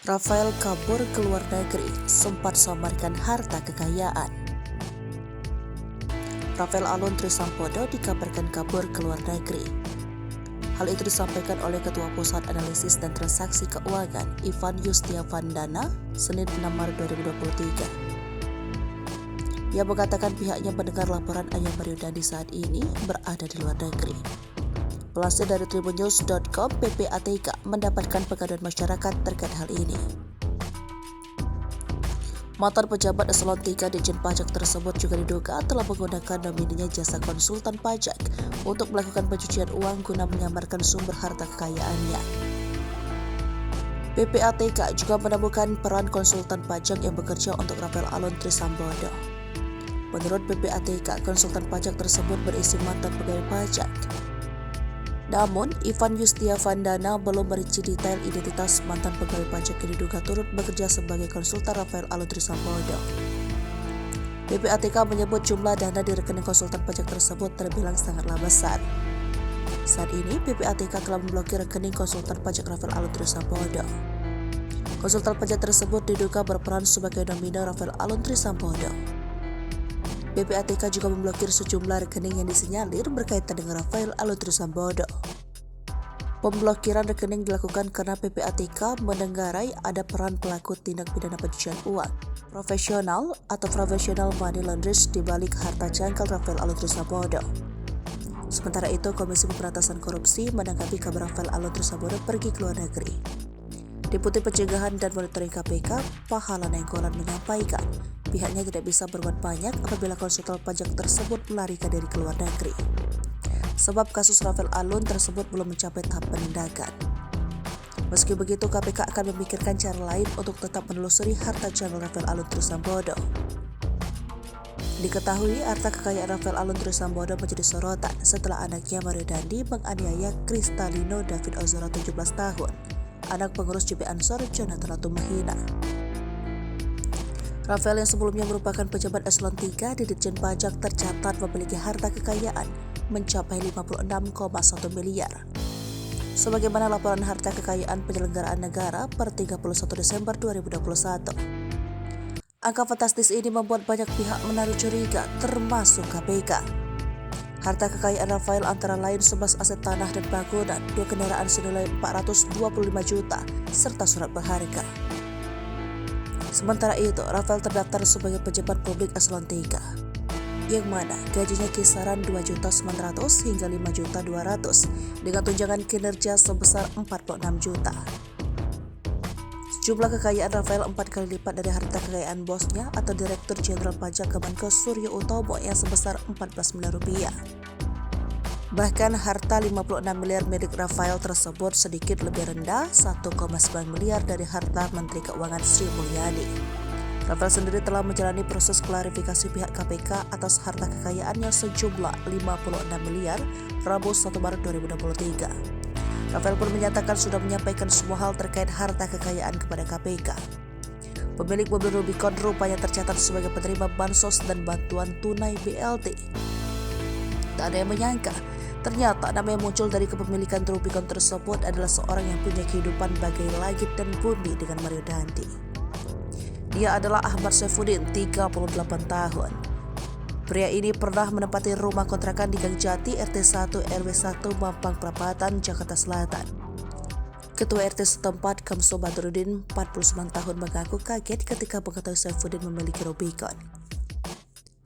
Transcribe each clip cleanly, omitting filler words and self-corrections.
Rafael kabur ke luar negeri, sempat samarkan harta kekayaan. Rafael Alun Trisambodo dikabarkan kabur ke luar negeri. Hal itu disampaikan oleh Ketua Pusat Analisis dan Transaksi Keuangan Ivan Yustiavandana, Senin 6 Maret 2023. Ia mengatakan pihaknya mendengar laporan ayah Mario Dandi saat ini berada di luar negeri. Pelansir dari tribunnews.com, PPATK mendapatkan pengaduan masyarakat terkait hal ini. Mantan pejabat eselon 3 Ditjen Pajak tersebut juga diduga telah menggunakan nomininya jasa konsultan pajak untuk melakukan pencucian uang guna menyamarkan sumber harta kekayaannya. PPATK juga menemukan peran konsultan pajak yang bekerja untuk Rafael Alun Trisambodo. Menurut PPATK, konsultan pajak tersebut berisi mantan pegawai pajak. Namun, Ivan Yustiavandana belum merinci detail identitas mantan pegawai pajak yang diduga turut bekerja sebagai konsultan Rafael Alun Trisambodo. PPATK menyebut jumlah dana di rekening konsultan pajak tersebut terbilang sangatlah besar. Saat ini, PPATK telah memblokir rekening konsultan pajak Rafael Alun Trisambodo. Konsultan pajak tersebut diduga berperan sebagai nomina Rafael Alun Trisambodo. PPATK juga memblokir sejumlah rekening yang disinyalir berkaitan dengan Rafael Alun Trisambodo. Pemblokiran rekening dilakukan karena PPATK mendengarai ada peran pelaku tindak pidana pencucian uang profesional atau professional money launderers di balik harta jangkal Rafael Alun Trisambodo. Sementara itu, Komisi Pemberantasan Korupsi menanggapi kabar Rafael Alun Trisambodo pergi ke luar negeri. Deputi Pencegahan dan Monitoring KPK, Pahala Nainggolan menyampaikan, pihaknya tidak bisa berbuat banyak apabila konsultan pajak tersebut melarikan diri ke luar negeri. Sebab kasus Rafael Alun tersebut belum mencapai tahap penindakan. Meski begitu, KPK akan memikirkan cara lain untuk tetap menelusuri harta jangkal Rafael Alun Trisambodo. Diketahui harta kekayaan Rafael Alun Trisambodo menjadi sorotan setelah anaknya Mario Dandi menganiaya Kristalino David Ozora 17 tahun, anak pengurus JP Ansor Jonathan Latumahina. Rafael yang sebelumnya merupakan pejabat eselon 3 di Ditjen Pajak tercatat memiliki harta kekayaan mencapai 56,1 miliar. Sebagaimana laporan harta kekayaan penyelenggaraan negara per 31 Desember 2021. Angka fantastis ini membuat banyak pihak menaruh curiga, termasuk KPK. Harta kekayaan Rafael antara lain 11 aset tanah dan bangunan, 2 kendaraan senilai 425 juta, serta surat berharga. Sementara itu, Rafael terdaftar sebagai pejabat publik eselon 3, yang mana gajinya kisaran 2.900.000 hingga 5.200.000 dengan tunjangan kinerja sebesar 46 juta. Jumlah kekayaan Rafael 4 kali lipat dari harta kekayaan bosnya atau Direktur Jenderal Pajak Kemenkes Suryo Utomo yang sebesar 14 miliar rupiah. Bahkan harta 56 miliar milik Rafael tersebut sedikit lebih rendah 1,9 miliar dari harta Menteri Keuangan Sri Mulyani. Rafael sendiri telah menjalani proses klarifikasi pihak KPK atas harta kekayaannya sejumlah 56 miliar Rabu 1 Maret 2023. Rafael pun menyatakan sudah menyampaikan semua hal terkait harta kekayaan kepada KPK. Pemilik mobil Rubicon rupanya tercatat sebagai penerima bansos dan bantuan tunai BLT. Tak ada yang menyangka, ternyata nama yang muncul dari kepemilikan Rubicon tersebut adalah seorang yang punya kehidupan bagai langit dan bumi dengan Mario Dandi. Dia adalah Ahmad Saifuddin, 38 tahun. Pria ini pernah menempati rumah kontrakan di Gang Jati, RT 1 RW 1 Mampang Perapatan, Jakarta Selatan. Ketua RT setempat, Kamso Badrudin, 49 tahun, mengaku kaget ketika mengetahui Saifuddin memiliki Rubicon.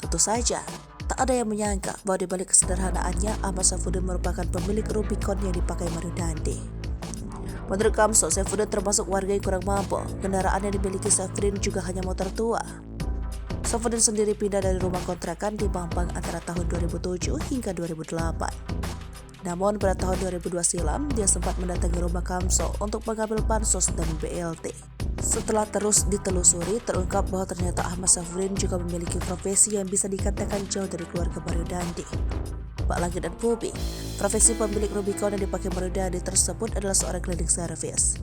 Tentu saja, tak ada yang menyangka bahwa di balik kesederhanaannya, Ahmad Saifuddin merupakan pemilik Rubicon yang dipakai Mario Dandi. Menurut Kamso, Saifuddin termasuk warga yang kurang mampu. Kendaraan yang dimiliki Saifuddin juga hanya motor tua. Saifuddin sendiri pindah dari rumah kontrakan di Mampang antara tahun 2007 hingga 2008. Namun pada tahun 2002 silam, dia sempat mendatangi rumah Kamso untuk mengambil bansos dan BLT. Setelah terus ditelusuri, terungkap bahwa ternyata Ahmad Saifuddin juga memiliki profesi yang bisa dikatakan jauh dari keluarga Mario Dandi. Pak Langit dan Bumi, profesi pemilik Rubicon yang dipakai Mario Dandi tersebut adalah seorang cleaning service.